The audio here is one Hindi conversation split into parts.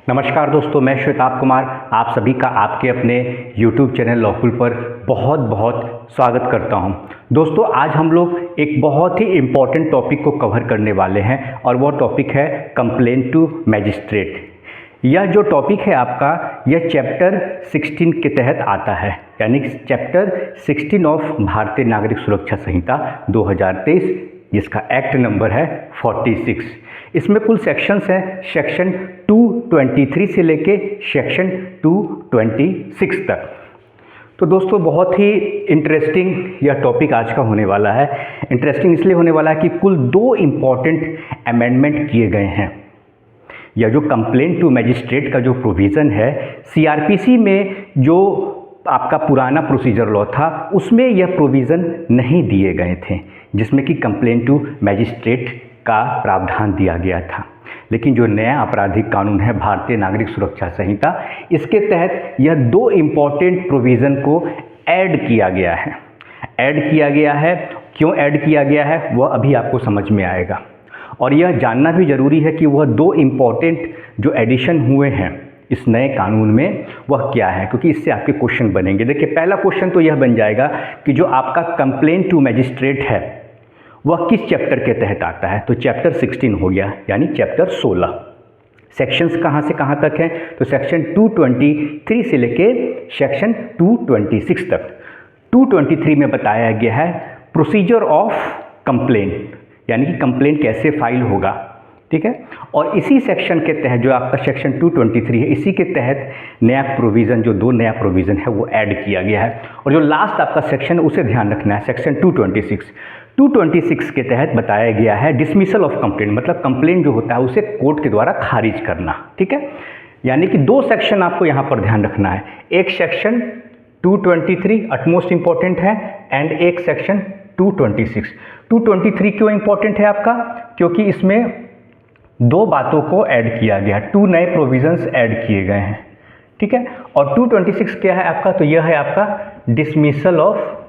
नमस्कार दोस्तों, मैं श्वेताब कुमार आप सभी का आपके अपने YouTube चैनल लॉकुल पर बहुत बहुत स्वागत करता हूं। दोस्तों, आज हम लोग एक बहुत ही इम्पॉर्टेंट टॉपिक को कवर करने वाले हैं और वो टॉपिक है कंप्लेंट टू मैजिस्ट्रेट। यह जो टॉपिक है आपका, यह चैप्टर 16 के तहत आता है, यानी चैप्टर 16 ऑफ भारतीय नागरिक सुरक्षा संहिता 2023, जिसका एक्ट नंबर है 46। इसमें कुल सेक्शंस हैं, सेक्शन 223 से लेके सेक्शन 226 तक। तो दोस्तों, बहुत ही इंटरेस्टिंग यह टॉपिक आज का होने वाला है। इंटरेस्टिंग इसलिए होने वाला है कि कुल 2 इम्पॉर्टेंट अमेंडमेंट किए गए हैं। यह जो कंप्लेंट टू मैजिस्ट्रेट का जो प्रोविज़न है, सीआरपीसी में जो आपका पुराना प्रोसीजर लॉ था उसमें यह प्रोविज़न नहीं दिए गए थे, जिसमें कि कंप्लेंट टू मैजिस्ट्रेट का प्रावधान दिया गया था। लेकिन जो नया आपराधिक कानून है भारतीय नागरिक सुरक्षा संहिता, इसके तहत यह 2 इम्पॉर्टेंट प्रोविज़न को ऐड किया गया है। क्यों ऐड किया गया है वह अभी आपको समझ में आएगा, और यह जानना भी ज़रूरी है कि वह 2 इम्पॉर्टेंट जो एडिशन हुए हैं इस नए कानून में वह क्या है, क्योंकि इससे आपके क्वेश्चन बनेंगे। देखिए, पहला क्वेश्चन तो यह बन जाएगा कि जो आपका कंप्लेंट टू मैजिस्ट्रेट है वह किस चैप्टर के तहत आता है। तो चैप्टर 16 हो गया, यानी चैप्टर 16। सेक्शंस कहाँ से कहाँ तक हैं, तो सेक्शन 223 से लेके सेक्शन 226 तक। 223 में बताया गया है प्रोसीजर ऑफ कंप्लेंट, यानी कि कंप्लेंट कैसे फाइल होगा, ठीक है। और इसी सेक्शन के तहत जो आपका सेक्शन 223 है, इसी के तहत नया प्रोविज़न, जो 2 नया प्रोविज़न है वो ऐड किया गया है। और जो लास्ट आपका सेक्शन है उसे ध्यान रखना है, सेक्शन 226 के तहत बताया गया है डिसमिसल ऑफ कंप्लेंट, मतलब कंप्लेंट जो होता है उसे कोर्ट के द्वारा खारिज करना, ठीक है। यानी कि 2 सेक्शन आपको यहाँ पर ध्यान रखना है, एक सेक्शन 223 अटमोस्ट इम्पॉर्टेंट है एंड एक सेक्शन 226। 223 क्यों इम्पॉर्टेंट है आपका, क्योंकि इसमें 2 बातों को ऐड किया गया, 2 नए प्रोविजंस ऐड किए गए हैं, ठीक है। और 226 क्या है आपका, तो यह है आपका डिसमिसल ऑफ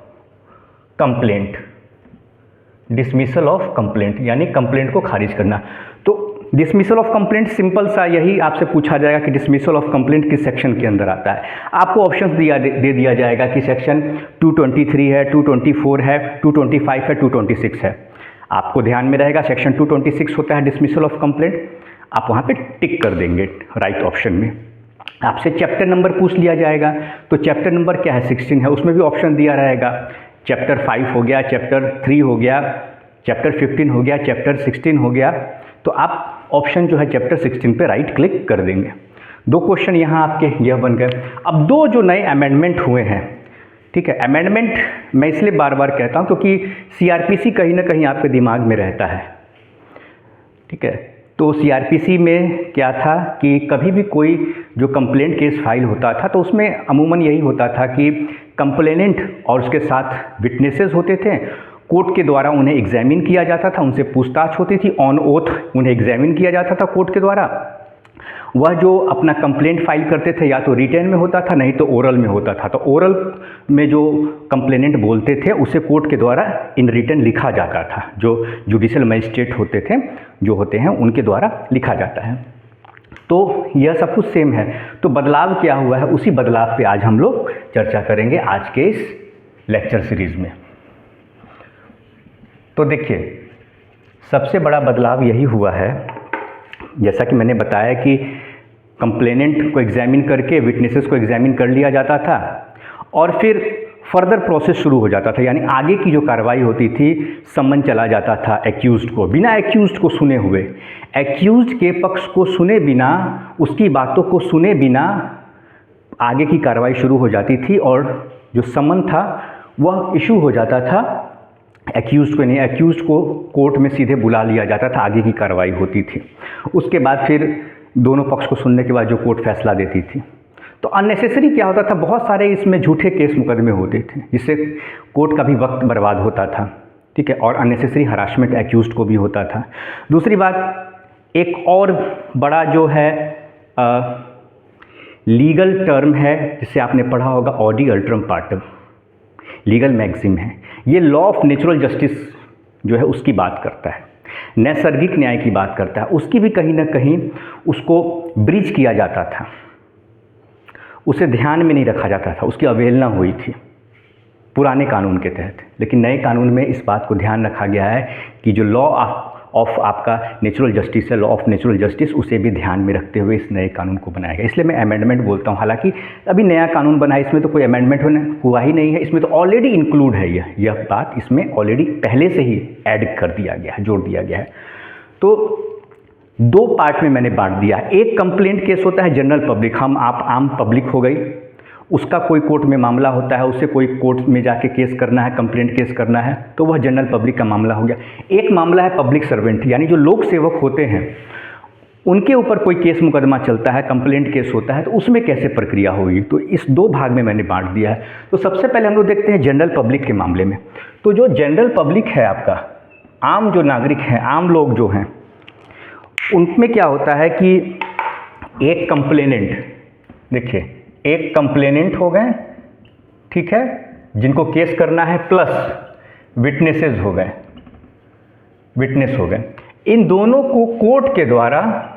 कंप्लेंट, यानी कंप्लेंट को खारिज करना। तो डिसमिसल ऑफ कंप्लेंट सिंपल सा यही आपसे पूछा जाएगा कि डिसमिसल ऑफ कंप्लेंट किस सेक्शन के अंदर आता है। आपको ऑप्शंस दे दिया जाएगा कि सेक्शन 223 है, 224 है, 225 है, 226 है। आपको ध्यान में रहेगा सेक्शन 226 होता है डिसमिसल ऑफ कंप्लेंट, आप वहाँ पे टिक कर देंगे राइट ऑप्शन में। आपसे चैप्टर नंबर पूछ लिया जाएगा, तो चैप्टर नंबर क्या है, 16 है, उसमें भी ऑप्शन दिया रहेगा। चैप्टर 5 हो गया, चैप्टर 3 हो गया, चैप्टर 15 हो गया, चैप्टर 16 हो गया। तो आप ऑप्शन जो है चैप्टर 16 पे राइट क्लिक कर देंगे। 2 क्वेश्चन यहाँ आपके यह बन गए। अब 2 जो नए अमेंडमेंट हुए हैं, ठीक है। अमेंडमेंट मैं इसलिए बार बार कहता हूँ क्योंकि सीआरपीसी कहीं ना कहीं आपके दिमाग में रहता है, ठीक है। तो सीआरपीसी में क्या था कि कभी भी कोई जो कंप्लेंट केस फाइल होता था तो उसमें अमूमन यही होता था कि कंप्लेनेंट और उसके साथ विटनेसेस होते थे, कोर्ट के द्वारा उन्हें एग्जामिन किया जाता था, उनसे पूछताछ होती थी, ऑन ओथ उन्हें एग्जामिन किया जाता था कोर्ट के द्वारा। वह जो अपना कंप्लेंट फाइल करते थे या तो रिटेन में होता था, नहीं तो ओरल में होता था। तो ओरल में जो कंप्लेनेंट बोलते थे उसे कोर्ट के द्वारा इन रिटन लिखा जाता था, जो जुडिशियल मजिस्ट्रेट होते थे, जो होते हैं उनके द्वारा लिखा जाता है। तो यह सब कुछ सेम है। तो बदलाव क्या हुआ है, उसी बदलाव पे आज हम लोग चर्चा करेंगे आज के इस लेक्चर सीरीज़ में। तो देखिए, सबसे बड़ा बदलाव यही हुआ है, जैसा कि मैंने बताया कि कंप्लेनेंट को एग्जामिन करके विटनेसेस को एग्जामिन कर लिया जाता था और फिर फर्दर प्रोसेस शुरू हो जाता था, यानी आगे की जो कार्रवाई होती थी, सम्मन चला जाता था एक्यूज्ड को, बिना एक्यूज्ड को सुने हुए, एक्यूज्ड के पक्ष को सुने बिना, उसकी बातों को सुने बिना आगे की कार्रवाई शुरू हो जाती थी और जो सम्मन था वह इशू हो जाता था एक्यूज्ड को नहीं, एक्यूज्ड को कोर्ट में सीधे बुला लिया जाता था, आगे की कार्रवाई होती थी। उसके बाद फिर दोनों पक्ष को सुनने के बाद जो कोर्ट फैसला देती थी। तो अननेसेसरी क्या होता था, बहुत सारे इसमें झूठे केस मुकदमे होते थे, जिससे कोर्ट का भी वक्त बर्बाद होता था, ठीक है। और अननेसेसरी हरासमेंट एक्यूज्ड को भी होता था। दूसरी बात, एक और बड़ा जो है लीगल टर्म है जिसे आपने पढ़ा होगा, ऑडी अल्ट्रम पार्टम, लीगल मैक्सिम है। ये लॉ ऑफ नेचुरल जस्टिस जो है उसकी बात करता है। नैसर्गिक न्याय की बात करता है, उसकी भी कहीं ना कहीं उसको ब्रीच किया जाता था, उसे ध्यान में नहीं रखा जाता था, उसकी अवहेलना हुई थी पुराने कानून के तहत। लेकिन नए कानून में इस बात को ध्यान रखा गया है कि जो लॉ ऑफ आपका नेचुरल जस्टिस है, लॉ ऑफ नेचुरल जस्टिस, उसे भी ध्यान में रखते हुए इस नए कानून को बनाया गया। इसलिए मैं अमेंडमेंट बोलता हूँ। हालांकि अभी नया कानून बना है, इसमें तो कोई अमेंडमेंट हुआ ही नहीं है, इसमें तो ऑलरेडी इंक्लूड है यह बात इसमें ऑलरेडी पहले से ही ऐड कर दिया गया है, जोड़ दिया गया है। तो दो पार्ट में मैंने बांट दिया है। एक कंप्लेंट केस होता है जनरल पब्लिक, हम आप आम पब्लिक हो गई, उसका कोई कोर्ट में मामला होता है, उससे कोई कोर्ट में जाके केस करना है, कंप्लेंट केस करना है, तो वह जनरल पब्लिक का मामला हो गया। एक मामला है पब्लिक सर्वेंट, यानी जो लोक सेवक होते हैं उनके ऊपर कोई केस मुकदमा चलता है, कंप्लेंट केस होता है, तो उसमें कैसे प्रक्रिया होगी। तो इस दो भाग में मैंने बांट दिया है। तो सबसे पहले हम लोग देखते हैं जनरल पब्लिक के मामले में। तो जो जनरल पब्लिक है आपका, आम जो नागरिक हैं, आम लोग जो हैं, उनमें क्या होता है कि एक कंप्लेनेंट, देखिए एक कंप्लेनेंट हो गए, ठीक है, जिनको केस करना है, प्लस विटनेसेस हो गए, विटनेस हो गए। इन दोनों को कोर्ट के द्वारा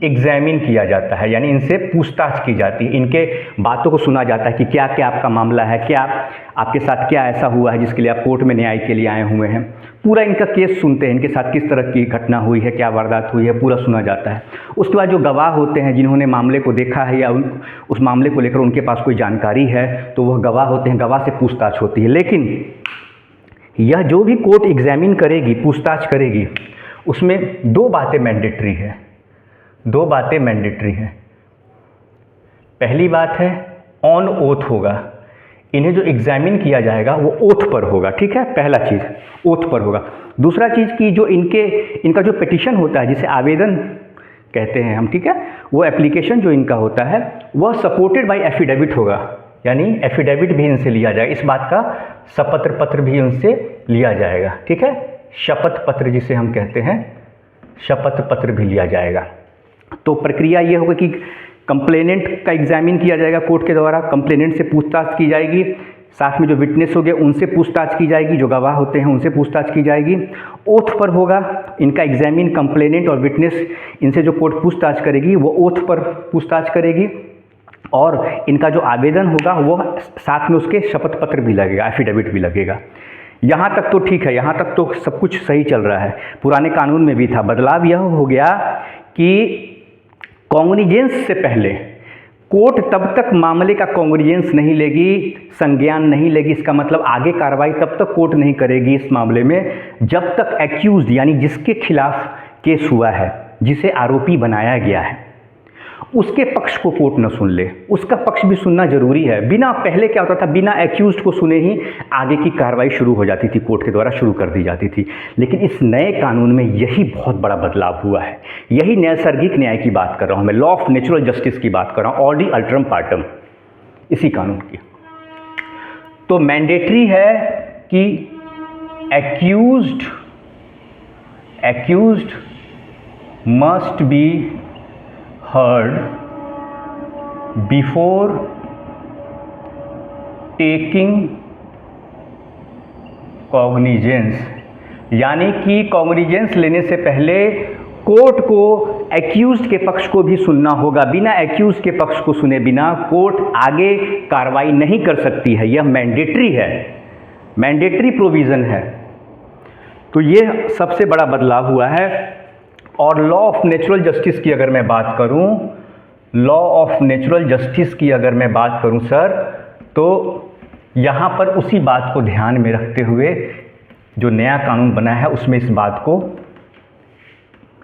एग्जामिन किया जाता है, यानी इनसे पूछताछ की जाती है, इनके बातों को सुना जाता है कि क्या क्या आपका मामला है, क्या आपके साथ क्या ऐसा हुआ है जिसके लिए आप कोर्ट में न्याय के लिए आए हुए हैं। पूरा इनका केस सुनते हैं, इनके साथ किस तरह की घटना हुई है, क्या वारदात हुई है, पूरा सुना जाता है। उसके बाद जो गवाह होते हैं, जिन्होंने मामले को देखा है या उस मामले को लेकर उनके पास कोई जानकारी है, तो वह गवाह होते हैं, गवाह से पूछताछ होती है। लेकिन यह जो भी कोर्ट एग्जामिन करेगी, पूछताछ करेगी, उसमें दो बातें मैंडेटरी है, दो बातें मैंडेटरी हैं। पहली बात है ऑन ओथ होगा, इन्हें जो एग्जामिन किया जाएगा वो ओथ पर होगा, ठीक है, पहला चीज़ ओथ पर होगा। दूसरा चीज़ कि जो इनका जो पिटिशन होता है, जिसे आवेदन कहते हैं हम, ठीक है, वो एप्लीकेशन जो इनका होता है वह सपोर्टेड बाय एफिडेविट होगा, यानी एफिडेविट भी इनसे लिया जाएगा, इस बात का शपथ पत्र भी उनसे लिया जाएगा, ठीक है, शपथ पत्र जिसे हम कहते हैं, शपथ पत्र भी लिया जाएगा। तो प्रक्रिया ये होगा कि कंप्लेनेंट का एग्जामिन किया जाएगा कोर्ट के द्वारा, कंप्लेनेंट से पूछताछ की जाएगी, साथ में जो विटनेस हो गए उनसे पूछताछ की जाएगी, जो गवाह होते हैं उनसे पूछताछ की जाएगी। ओथ पर होगा इनका एग्जामिन, कंप्लेनेंट और विटनेस, इनसे जो कोर्ट पूछताछ करेगी वो ओथ पर पूछताछ करेगी, और इनका जो आवेदन होगा वो साथ में उसके शपथ पत्र भी लगेगा, एफिडेविट भी लगेगा। यहाँ तक तो ठीक है, यहाँ तक तो सब कुछ सही चल रहा है, पुराने कानून में भी था। बदलाव यह हो गया कि कॉग्निजेंस से पहले कोर्ट तब तक मामले का कॉग्निजेंस नहीं लेगी, संज्ञान नहीं लेगी, इसका मतलब आगे कार्रवाई तब तक कोर्ट नहीं करेगी इस मामले में जब तक एक्यूज्ड, यानी जिसके खिलाफ केस हुआ है, जिसे आरोपी बनाया गया है, उसके पक्ष को कोर्ट न सुन ले। उसका पक्ष भी सुनना जरूरी है। बिना, पहले क्या होता था, बिना एक्यूज्ड को सुने ही आगे की कार्रवाई शुरू हो जाती थी, कोर्ट के द्वारा शुरू कर दी जाती थी। लेकिन इस नए कानून में यही बहुत बड़ा बदलाव हुआ है। यही नैसर्गिक न्याय की बात कर रहा हूँ मैं, लॉ ऑफ नेचुरल जस्टिस की बात कर रहा हूँ, ऑडी अल्ट्रम पार्टम, इसी कानून की। तो मैंडेटरी है कि accused must B heard before taking cognizance, यानी कि कॉग्निजेंस लेने से पहले कोर्ट को एक्यूज्ड के पक्ष को भी सुनना होगा। बिना एक्यूज्ड के पक्ष को सुने बिना कोर्ट आगे कार्रवाई नहीं कर सकती है। यह मैंडेटरी है, मैंडेटरी प्रोविज़न है। तो ये सबसे बड़ा बदलाव हुआ है। और लॉ ऑफ नेचुरल जस्टिस की अगर मैं बात करूं, लॉ ऑफ नेचुरल जस्टिस की अगर मैं बात करूं सर, तो यहाँ पर उसी बात को ध्यान में रखते हुए जो नया कानून बना है उसमें इस बात को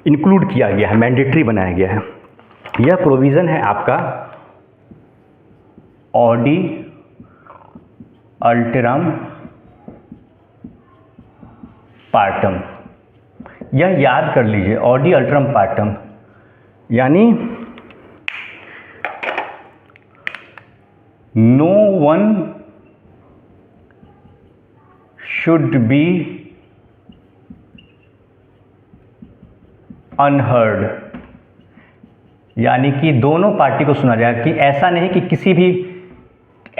इंक्लूड किया गया है, मैंडेटरी बनाया गया है। यह प्रोविज़न है आपका ऑडी अल्टरम पार्टम। यह याद कर लीजिए, ऑडी अल्ट्रम पार्टम, यानी no one should be unheard, यानी कि दोनों पार्टी को सुना जाएगा। कि ऐसा नहीं कि किसी भी,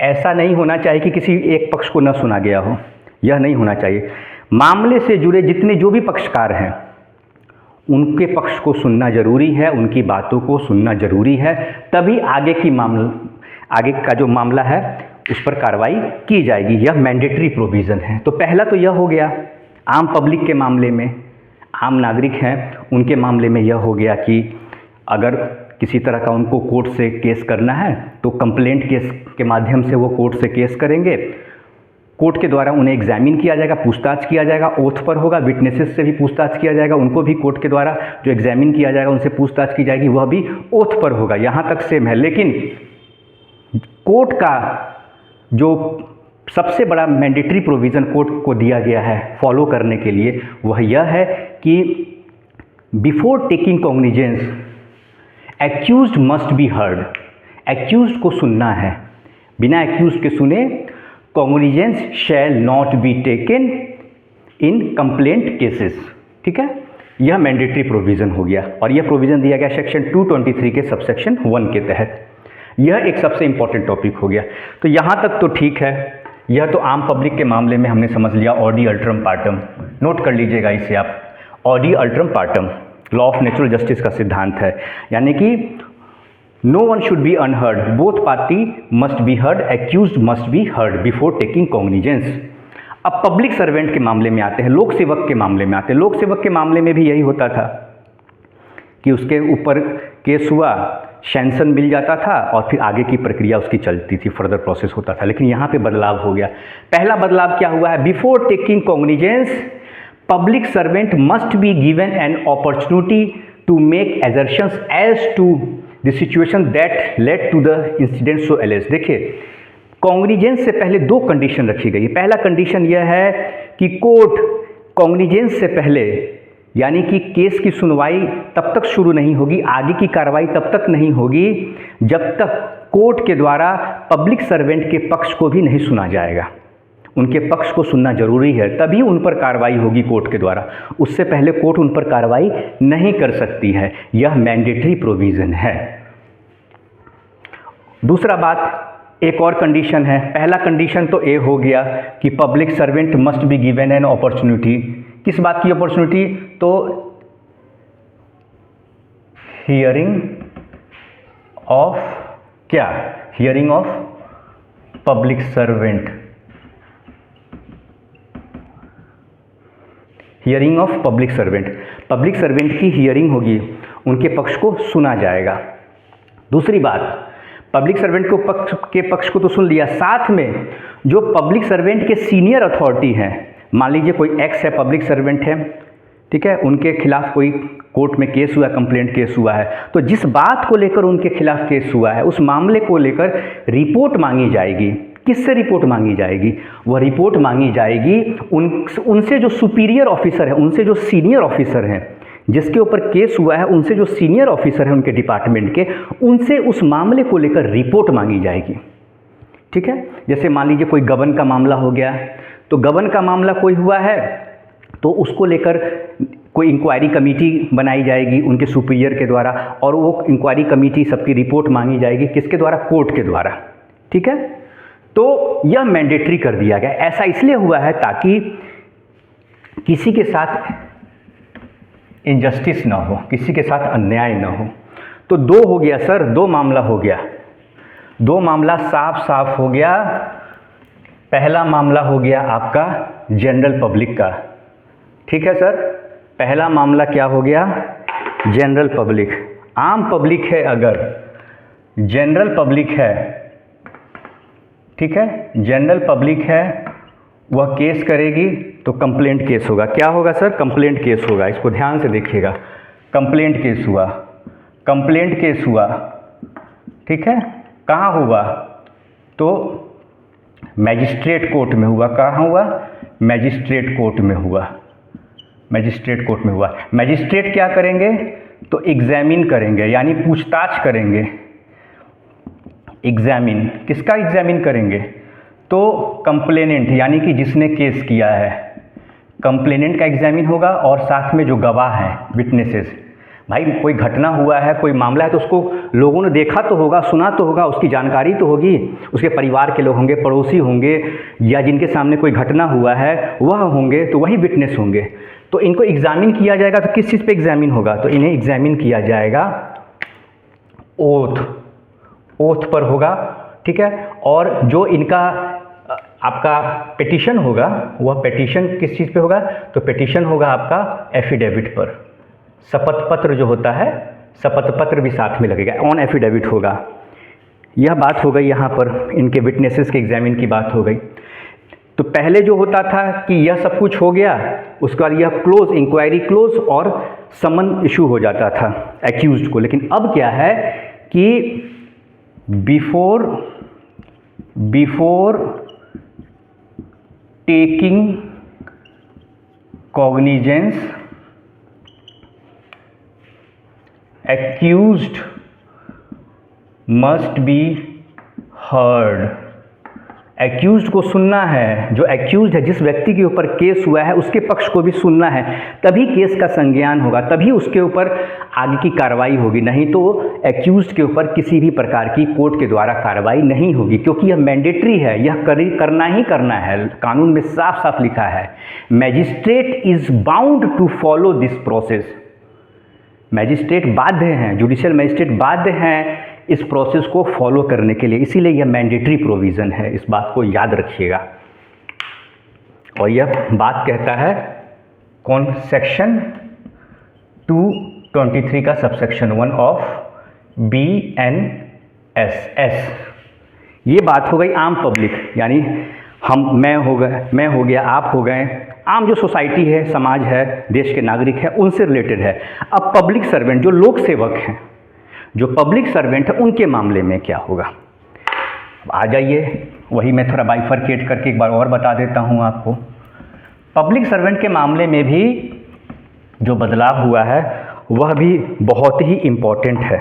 ऐसा नहीं होना चाहिए कि किसी एक पक्ष को न सुना गया हो, यह नहीं होना चाहिए। मामले से जुड़े जितने जो भी पक्षकार हैं उनके पक्ष को सुनना जरूरी है, उनकी बातों को सुनना जरूरी है, तभी आगे का जो मामला है उस पर कार्रवाई की जाएगी। यह मैंडेटरी प्रोविज़न है। तो पहला तो यह हो गया आम पब्लिक के मामले में, आम नागरिक हैं उनके मामले में यह हो गया कि अगर किसी तरह का उनको कोर्ट से केस करना है तो कंप्लेंट केस के माध्यम से वो कोर्ट से केस करेंगे। कोर्ट के द्वारा उन्हें एग्जामिन किया जाएगा, पूछताछ किया जाएगा, ओथ पर होगा, विटनेसेस से भी पूछताछ किया जाएगा, उनको भी कोर्ट के द्वारा जो एग्जामिन किया जाएगा उनसे पूछताछ की जाएगी, वह भी ओथ पर होगा। यहाँ तक सेम है। लेकिन कोर्ट का जो सबसे बड़ा मैंडेटरी प्रोविज़न कोर्ट को दिया गया है फॉलो करने के लिए, वह यह है कि before taking cognizance accused must be heard. Accused को सुनना है, बिना एक्यूज्ड के सुने cognizance shall not be taken in complaint cases. ठीक है, यह मैंडेटरी प्रोविज़न हो गया और यह प्रोविज़न दिया गया सेक्शन 223 के सबसेक्शन 1 के तहत। यह एक सबसे इंपॉर्टेंट टॉपिक हो गया। तो यहाँ तक तो ठीक है, यह तो आम पब्लिक के मामले में हमने समझ लिया। ऑडी अल्ट्रम पार्टम, नोट कर लीजिएगा इसे आप। ऑडी अल्ट्रम पार्टम लॉ ऑफ नेचुरल जस्टिस का सिद्धांत है, यानी कि no one should be unheard, both party must be heard, accused must be heard before taking cognizance. अब पब्लिक सर्वेंट के मामले में आते हैं, लोक सेवक के मामले में आते हैं। लोक सेवक के मामले में भी यही होता था कि उसके ऊपर केस हुआ, सैंक्शन मिल जाता था और फिर आगे की प्रक्रिया उसकी चलती थी, फर्दर प्रोसेस होता था। लेकिन यहाँ पे बदलाव हो गया। पहला बदलाव क्या हुआ है? Before taking cognizance public servant must be given an opportunity to make assertions as to the situation that led to the incident so allege. देखिए, कॉग्निजेंस से पहले दो कंडीशन रखी गई है। पहला कंडीशन यह है कि कोर्ट कॉग्निजेंस से पहले, यानी कि केस की सुनवाई तब तक शुरू नहीं होगी, आगे की कार्रवाई तब तक नहीं होगी जब तक कोर्ट के द्वारा पब्लिक सर्वेंट के पक्ष को भी नहीं सुना जाएगा। उनके पक्ष को सुनना जरूरी है, तभी उन पर कार्रवाई होगी कोर्ट के द्वारा। उससे पहले कोर्ट उन पर कार्रवाई नहीं कर सकती है। यह मैंडेटरी प्रोविज़न है। दूसरा बात, एक और कंडीशन है। पहला कंडीशन तो ए हो गया कि public servant must be given an opportunity. किस बात की अपॉर्चुनिटी? तो हियरिंग ऑफ क्या? Hearing of public servant. Hearing of public servant, public servant की हियरिंग होगी, उनके पक्ष को सुना जाएगा। दूसरी बात, पब्लिक सर्वेंट के पक्ष को तो सुन लिया, साथ में जो पब्लिक सर्वेंट के सीनियर अथॉरिटी हैं, मान लीजिए कोई एक्स है, पब्लिक सर्वेंट है, ठीक है, उनके खिलाफ कोई कोर्ट में केस हुआ, कंप्लेंट केस हुआ है, तो जिस बात को लेकर उनके खिलाफ केस हुआ है उस मामले को लेकर रिपोर्ट मांगी जाएगी। किससे रिपोर्ट मांगी जाएगी? वह रिपोर्ट मांगी जाएगी उनसे जो सुपीरियर ऑफिसर है, उनसे जो सीनियर ऑफिसर हैं, जिसके ऊपर केस हुआ है, उनसे जो सीनियर ऑफिसर हैं उनके डिपार्टमेंट के, उनसे उस मामले को लेकर रिपोर्ट मांगी जाएगी। ठीक है, जैसे मान लीजिए कोई गबन का मामला हो गया, तो गबन का मामला कोई हुआ है तो उसको लेकर कोई इंक्वायरी कमेटी बनाई जाएगी उनके सुपीरियर के द्वारा, और वो इंक्वायरी कमेटी सबकी रिपोर्ट मांगी जाएगी किसके द्वारा? कोर्ट के द्वारा। ठीक है, तो यह मैंडेटरी कर दिया गया। ऐसा इसलिए हुआ है ताकि किसी के साथ इनजस्टिस ना हो, किसी के साथ अन्याय ना हो। तो दो हो गया सर, दो मामला हो गया, दो मामला साफ साफ हो गया। पहला मामला हो गया आपका जनरल पब्लिक का। ठीक है सर, पहला मामला क्या हो गया? General public. आम पब्लिक है, अगर जनरल पब्लिक है, ठीक है, जनरल पब्लिक है, वह केस करेगी तो कंप्लेंट केस होगा। क्या होगा सर? कंप्लेंट केस होगा। इसको ध्यान से देखिएगा। कंप्लेंट केस हुआ, कंप्लेंट केस हुआ, ठीक है, कहाँ हुआ? तो मैजिस्ट्रेट कोर्ट में हुआ। कहाँ हुआ? मैजिस्ट्रेट कोर्ट में हुआ। मैजिस्ट्रेट कोर्ट में हुआ। मैजिस्ट्रेट क्या करेंगे? तो एग्जामिन करेंगे, यानी पूछताछ करेंगे। एग्जामिन, किसका एग्जामिन करेंगे? तो कंप्लेनेंट, यानी कि जिसने केस किया है, कंप्लेनेंट का एग्जामिन होगा, और साथ में जो गवाह हैं, विटनेसेस, भाई कोई घटना हुआ है, कोई मामला है, तो उसको लोगों ने देखा तो होगा, सुना तो होगा, उसकी जानकारी तो होगी, उसके परिवार के लोग होंगे, पड़ोसी होंगे, या जिनके सामने कोई घटना हुआ है वह होंगे, तो वही विटनेस होंगे। तो इनको एग्जामिन किया जाएगा, तो किस चीज़ पे एग्जामिन होगा? तो इन्हें एग्जामिन किया जाएगा ओथ पर होगा, ठीक है। और जो इनका आपका पिटीशन होगा, वह पिटीशन किस चीज़ पे होगा? तो पिटीशन होगा आपका एफिडेविट पर, शपथ पत्र जो होता है, शपथ पत्र भी साथ में लगेगा, ऑन एफिडेविट होगा। यह बात हो गई यहाँ पर, इनके विटनेसेस के एग्जामिन की बात हो गई। तो पहले जो होता था कि यह सब कुछ हो गया, उसके बाद यह क्लोज, इंक्वायरी क्लोज और समन इशू हो जाता था एक्यूज्ड को। लेकिन अब क्या है कि before taking cognizance accused must be heard। Accused को सुनना है, जो एक्यूज्ड है, जिस व्यक्ति के ऊपर केस हुआ है, उसके पक्ष को भी सुनना है, तभी केस का संज्ञान होगा, तभी उसके ऊपर आगे की कार्रवाई होगी। नहीं तो एक्यूज्ड के ऊपर किसी भी प्रकार की कोर्ट के द्वारा कार्रवाई नहीं होगी, क्योंकि यह मैंडेटरी है, यह करना ही करना है। कानून में साफ साफ लिखा है, magistrate is bound to follow this process. Magistrate बाध्य हैं, जुडिशियल मैजिस्ट्रेट बाध्य हैं इस प्रोसेस को फॉलो करने के लिए, इसीलिए यह मैंडेटरी प्रोविज़न है, इस बात को याद रखिएगा। और यह बात कहता है कौन? सेक्शन 223 का सबसेक्शन 1 ऑफ BNSS। ये बात हो गई आम पब्लिक, यानी मैं हो गया, आप हो गए, आम जो सोसाइटी है, समाज है, देश के नागरिक है, उनसे रिलेटेड है। अब पब्लिक सर्वेंट, जो लोक सेवक हैं, जो पब्लिक सर्वेंट है, उनके मामले में क्या होगा? आ जाइए, वही मैं थोड़ा बाइफरकेट करके एक बार और बता देता हूँ आपको। पब्लिक सर्वेंट के मामले में भी जो बदलाव हुआ है वह भी बहुत ही इम्पोर्टेंट है।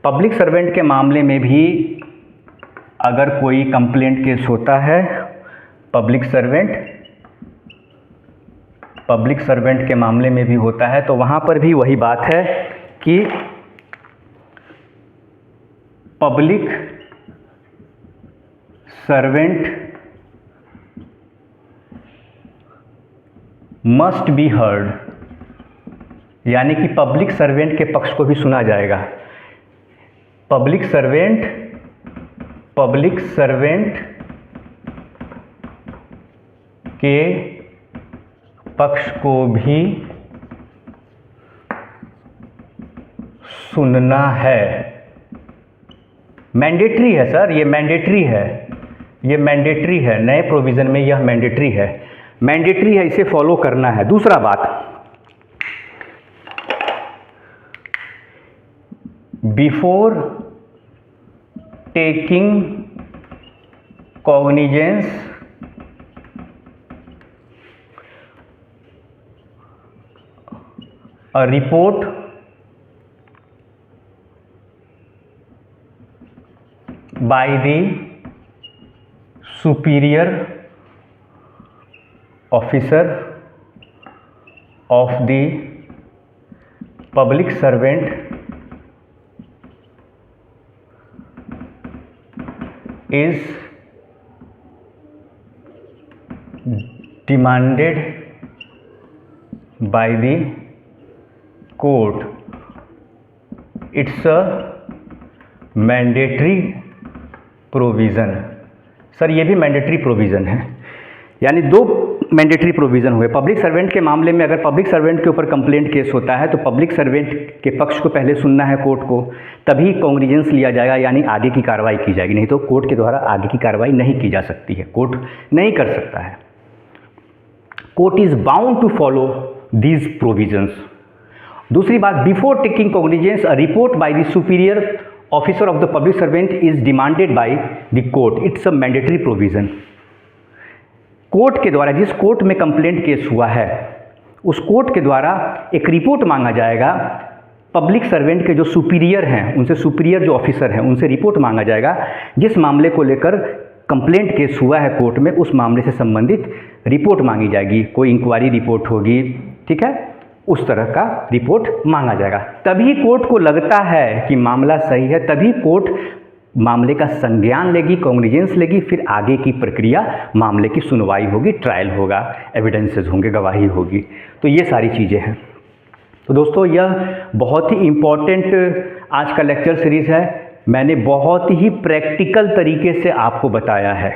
पब्लिक सर्वेंट के मामले में भी अगर कोई कंप्लेंट केस होता है, पब्लिक सर्वेंट के मामले में भी होता है, तो वहाँ पर भी वही बात है कि public servant must be heard, यानी कि पब्लिक सर्वेंट के पक्ष को भी सुना जाएगा। पब्लिक सर्वेंट के पक्ष को भी सुनना है। मैंडेटरी है सर, ये मैंडेटरी है, नए प्रोविज़न में यह मैंडेटरी है, इसे फॉलो करना है। दूसरा बात, before taking cognizance a report by the superior officer of the public servant is demanded by the court. It's a mandatory provision. Sir ये भी मैंडेटरी प्रोविज़न है, यानी दो मैंडेटरी प्रोविज़न हुए। पब्लिक सर्वेंट के मामले में अगर पब्लिक सर्वेंट के ऊपर कंप्लेंट केस होता है तो पब्लिक सर्वेंट के पक्ष को पहले सुनना है कोर्ट को, तभी कॉग्निजेंस लिया जाएगा, यानी आगे की कार्रवाई की जाएगी। नहीं तो कोर्ट के द्वारा आगे की कार्रवाई नहीं की जा सकती है, कोर्ट नहीं कर सकता है। Court is bound to follow these provisions. दूसरी बात, before taking cognizance a report by the superior officer of the public servant is demanded by the court. It's a mandatory provision. Court के द्वारा, जिस कोर्ट में कंप्लेंट केस हुआ है उस कोर्ट के द्वारा एक रिपोर्ट मांगा जाएगा। पब्लिक सर्वेंट के जो सुपीरियर हैं, उनसे सुपीरियर जो ऑफिसर हैं, उनसे रिपोर्ट मांगा जाएगा। जिस मामले को लेकर कंप्लेंट केस हुआ है कोर्ट में, उस मामले से संबंधित रिपोर्ट मांगी जाएगी। कोई इंक्वायरी रिपोर्ट होगी, ठीक है, उस तरह का रिपोर्ट मांगा जाएगा। तभी कोर्ट को लगता है कि मामला सही है, तभी कोर्ट मामले का संज्ञान लेगी, कॉग्निजेंस लेगी, फिर आगे की प्रक्रिया, मामले की सुनवाई होगी, ट्रायल होगा, एविडेंसेस होंगे, गवाही होगी। तो ये सारी चीज़ें हैं। तो दोस्तों यह बहुत ही इम्पॉर्टेंट आज का लेक्चर सीरीज़ है। मैंने बहुत ही प्रैक्टिकल तरीके से आपको बताया है,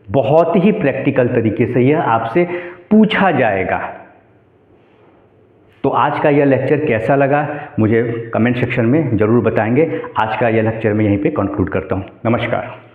बहुत ही प्रैक्टिकल तरीके से यह आपसे पूछा जाएगा। तो आज का यह लेक्चर कैसा लगा मुझे कमेंट सेक्शन में ज़रूर बताएंगे। आज का यह लेक्चर मैं यहीं पे कंक्लूड करता हूँ। नमस्कार।